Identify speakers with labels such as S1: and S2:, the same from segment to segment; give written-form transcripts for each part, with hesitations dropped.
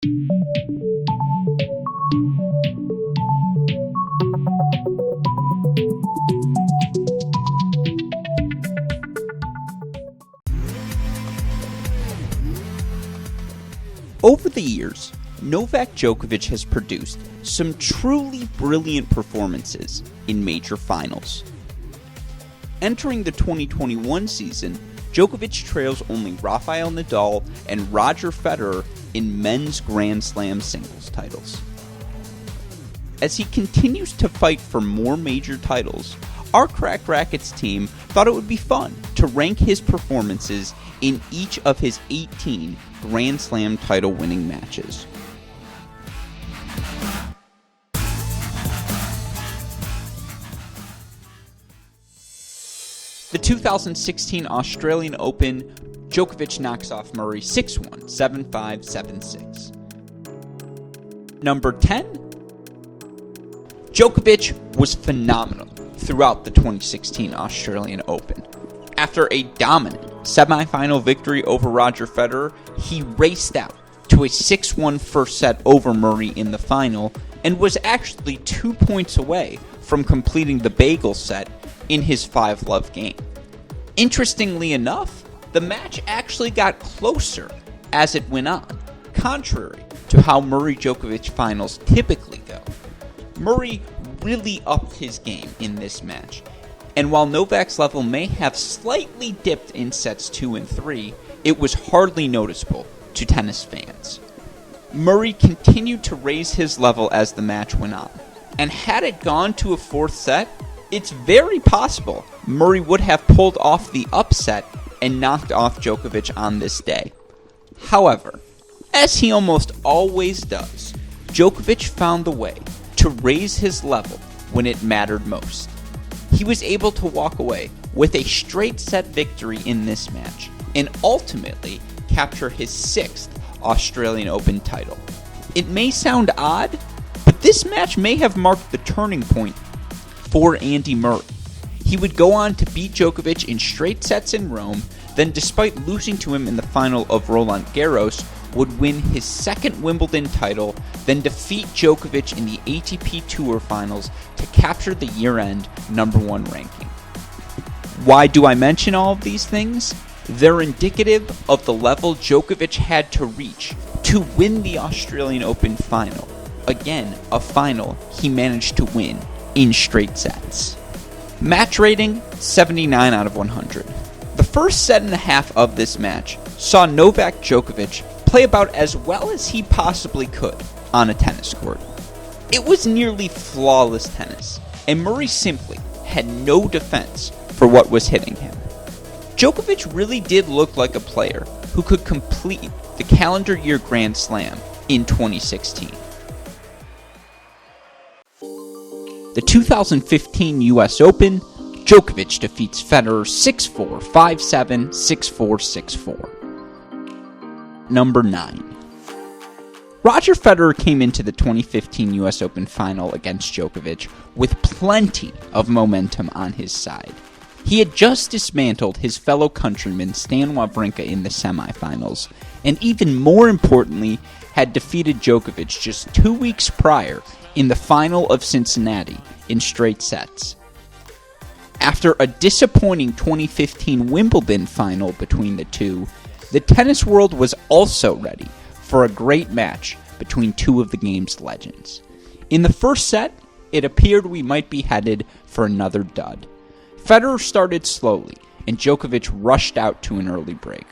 S1: Over the years, Novak Djokovic has produced some truly brilliant performances in major finals. Entering the 2021 season, Djokovic trails only Rafael Nadal and Roger Federer in men's Grand Slam singles titles. As he continues to fight for more major titles, our Cracked Racquets team thought it would be fun to rank his performances in each of his 18 Grand Slam title winning matches. The 2016 Australian Open, Djokovic knocks off Murray 6-1, 7-5, 7-6. Number 10, Djokovic was phenomenal throughout the 2016 Australian Open. After a dominant semifinal victory over Roger Federer, he raced out to a 6-1 first set over Murray in the final and was actually 2 points away from completing the bagel set in his 5-love game. Interestingly enough, the match actually got closer as it went on, contrary to how Murray-Djokovic finals typically go. Murray really upped his game in this match, and while Novak's level may have slightly dipped in sets 2 and 3, it was hardly noticeable to tennis fans. Murray continued to raise his level as the match went on, and had it gone to a 4th set, it's very possible Murray would have pulled off the upset and knocked off Djokovic on this day. However, as he almost always does, Djokovic found the way to raise his level when it mattered most. He was able to walk away with a straight set victory in this match and ultimately capture his 6th Australian Open title. It may sound odd, but this match may have marked the turning point for Andy Murray. He would go on to beat Djokovic in straight sets in Rome, then despite losing to him in the final of Roland Garros, would win his 2nd Wimbledon title, then defeat Djokovic in the ATP Tour Finals to capture the year-end #1 ranking. Why do I mention all of these things? They're indicative of the level Djokovic had to reach to win the Australian Open final. Again, a final he managed to win in straight sets. Match rating, 79 out of 100. The first set and a half of this match saw Novak Djokovic play about as well as he possibly could on a tennis court. It was nearly flawless tennis, and Murray simply had no defense for what was hitting him. Djokovic really did look like a player who could complete the calendar year Grand Slam in 2016. The 2015 US Open, Djokovic defeats Federer 6-4, 5-7, 6-4, 6-4. Number 9. Roger Federer came into the 2015 US Open final against Djokovic with plenty of momentum on his side. He had just dismantled his fellow countryman Stan Wawrinka in the semifinals, and even more importantly, had defeated Djokovic just 2 weeks prior in the final of Cincinnati in straight sets. After a disappointing 2015 Wimbledon final between the two, the tennis world was also ready for a great match between two of the game's legends. In the first set, it appeared we might be headed for another dud. Federer started slowly, and Djokovic rushed out to an early break,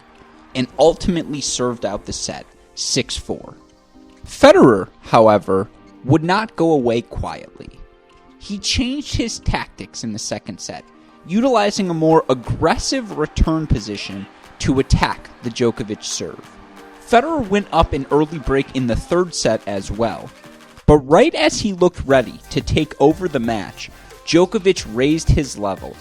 S1: and ultimately served out the set 6-4. Federer, however, would not go away quietly. He changed his tactics in the second set, utilizing a more aggressive return position to attack the Djokovic serve. Federer went up an early break in the third set as well, but right as he looked ready to take over the match, Djokovic raised his level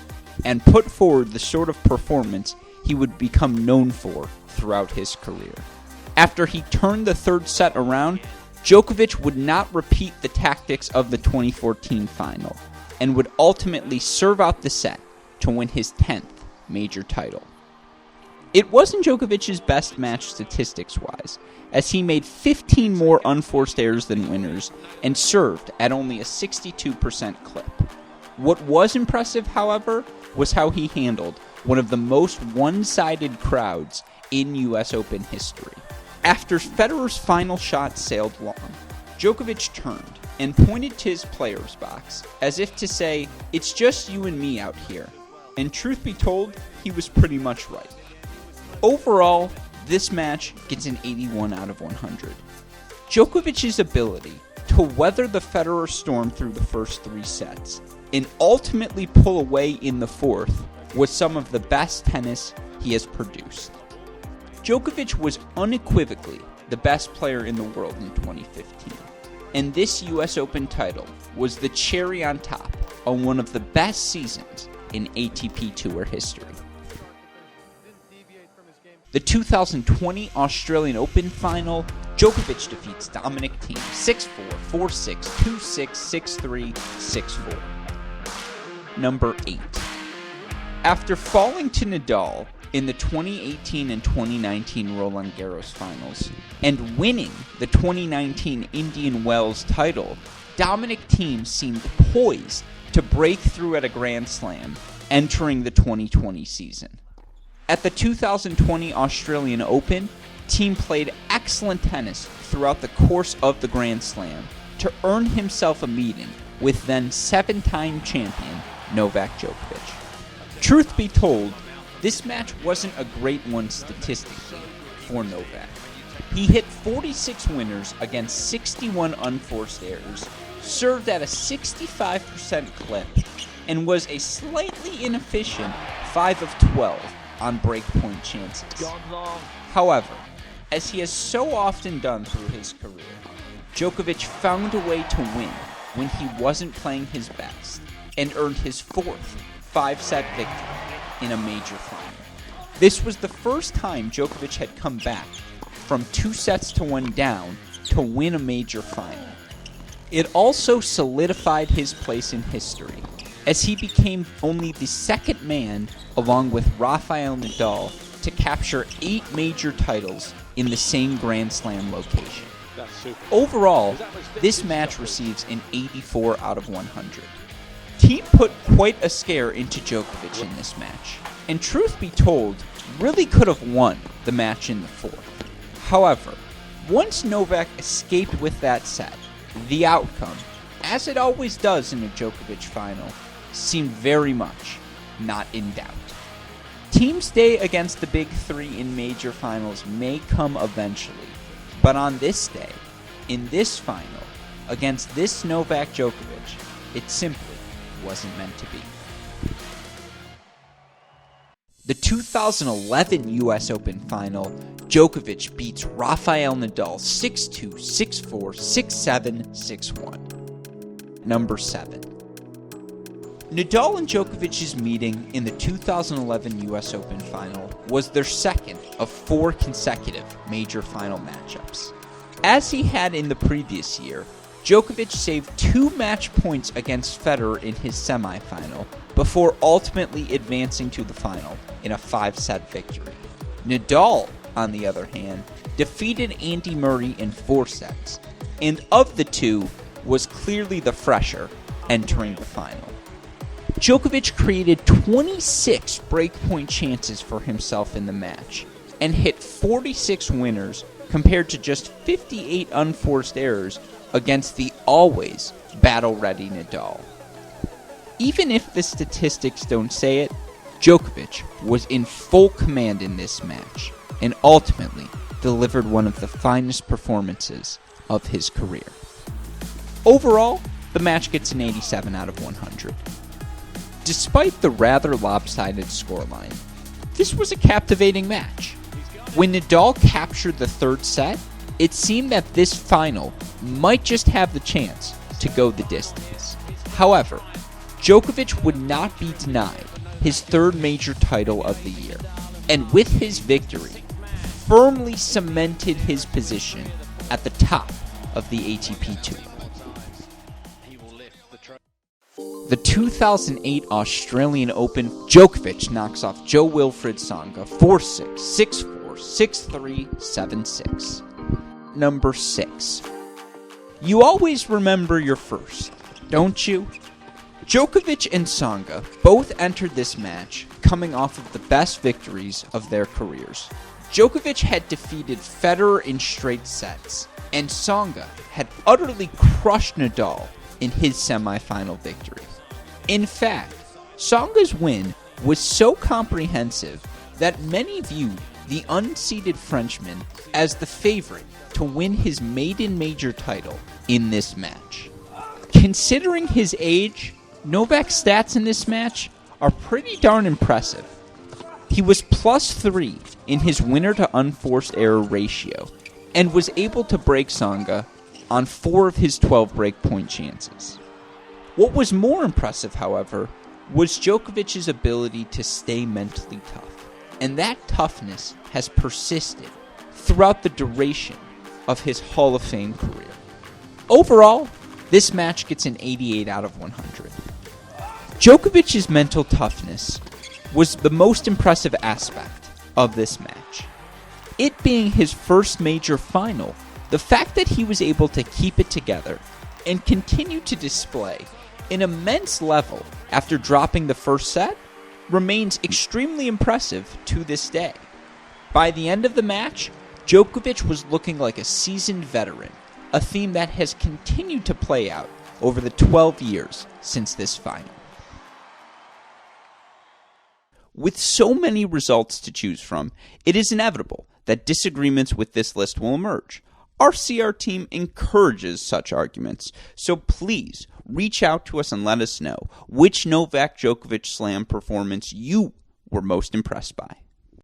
S1: and put forward the sort of performance he would become known for throughout his career. After he turned the third set around, Djokovic would not repeat the tactics of the 2014 final, and would ultimately serve out the set to win his 10th major title. It wasn't Djokovic's best match statistics-wise, as he made 15 more unforced errors than winners and served at only a 62% clip. What was impressive, however, was how he handled one of the most one-sided crowds in US Open history. After Federer's final shot sailed long, Djokovic turned and pointed to his player's box as if to say, "It's just you and me out here." And truth be told, he was pretty much right. Overall, this match gets an 81 out of 100. Djokovic's ability to weather the Federer storm through the first 3 sets and ultimately pull away in the 4th was some of the best tennis he has produced. Djokovic was unequivocally the best player in the world in 2015, and this US Open title was the cherry on top on one of the best seasons in ATP Tour history. The 2020 Australian Open Final, Djokovic defeats Dominic Thiem 6-4, 4-6, 2-6, 6-3, 6-4. Number 8. After falling to Nadal in the 2018 and 2019 Roland Garros finals and winning the 2019 Indian Wells title, Dominic Thiem seemed poised to break through at a Grand Slam entering the 2020 season. At the 2020 Australian Open, Thiem played excellent tennis throughout the course of the Grand Slam to earn himself a meeting with then 7-time champion Novak Djokovic. Truth be told, this match wasn't a great one statistically for Novak. He hit 46 winners against 61 unforced errors, served at a 65% clip, and was a slightly inefficient 5 of 12 on breakpoint chances. However, as he has so often done through his career, Djokovic found a way to win when he wasn't playing his best and earned his 4th 5-set victory in a major final. This was the first time Djokovic had come back from 2 sets to 1 down to win a major final. It also solidified his place in history, as he became only the second man, along with Rafael Nadal, to capture 8 major titles in the same Grand Slam location. Overall, this match receives an 84 out of 100. Thiem put quite a scare into Djokovic in this match, and truth be told, really could have won the match in the 4th. However, once Novak escaped with that set, the outcome, as it always does in a Djokovic final, seemed very much not in doubt. Thiem's day against the big 3 in major finals may come eventually, but on this day, in this final, against this Novak Djokovic, it simply wasn't meant to be. The 2011 US Open Final, Djokovic beats Rafael Nadal 6-2, 6-4, 6-7, 6-1. Number 7. Nadal and Djokovic's meeting in the 2011 US Open Final was their second of 4 consecutive major final matchups. As he had in the previous year, Djokovic saved 2 match points against Federer in his semifinal before ultimately advancing to the final in a 5-set victory. Nadal, on the other hand, defeated Andy Murray in 4 sets, and of the 2, was clearly the fresher entering the final. Djokovic created 26 breakpoint chances for himself in the match, and hit 46 winners compared to just 58 unforced errors against the always battle-ready Nadal. Even if the statistics don't say it, Djokovic was in full command in this match, and ultimately delivered one of the finest performances of his career. Overall, the match gets an 87 out of 100. Despite the rather lopsided scoreline, this was a captivating match. When Nadal captured the 3rd set, it seemed that this final might just have the chance to go the distance. However, Djokovic would not be denied his 3rd major title of the year, and with his victory, firmly cemented his position at the top of the ATP Tour. The 2008 Australian Open, Djokovic knocks off Jo-Wilfried Tsonga 4-6, 6-4, 6-3, 7-6. Number 6. You always remember your first, don't you? Djokovic and Tsonga both entered this match coming off of the best victories of their careers. Djokovic had defeated Federer in straight sets, and Tsonga had utterly crushed Nadal in his semifinal victory. In fact, Tsonga's win was so comprehensive that many viewed the unseeded Frenchman as the favorite to win his maiden major title in this match. Considering his age, Novak's stats in this match are pretty darn impressive. He was +3 in his winner to unforced error ratio and was able to break Tsonga on 4 of his 12 breakpoint chances. What was more impressive, however, was Djokovic's ability to stay mentally tough, and that toughness has persisted throughout the duration of his Hall of Fame career. Overall, this match gets an 88 out of 100. Djokovic's mental toughness was the most impressive aspect of this match. It being his first major final, the fact that he was able to keep it together and continue to display an immense level after dropping the first set remains extremely impressive to this day. By the end of the match, Djokovic was looking like a seasoned veteran, a theme that has continued to play out over the 12 years since this final. With so many results to choose from, it is inevitable that disagreements with this list will emerge. Our CR team encourages such arguments, so please reach out to us and let us know which Novak Djokovic Slam performance you were most impressed by.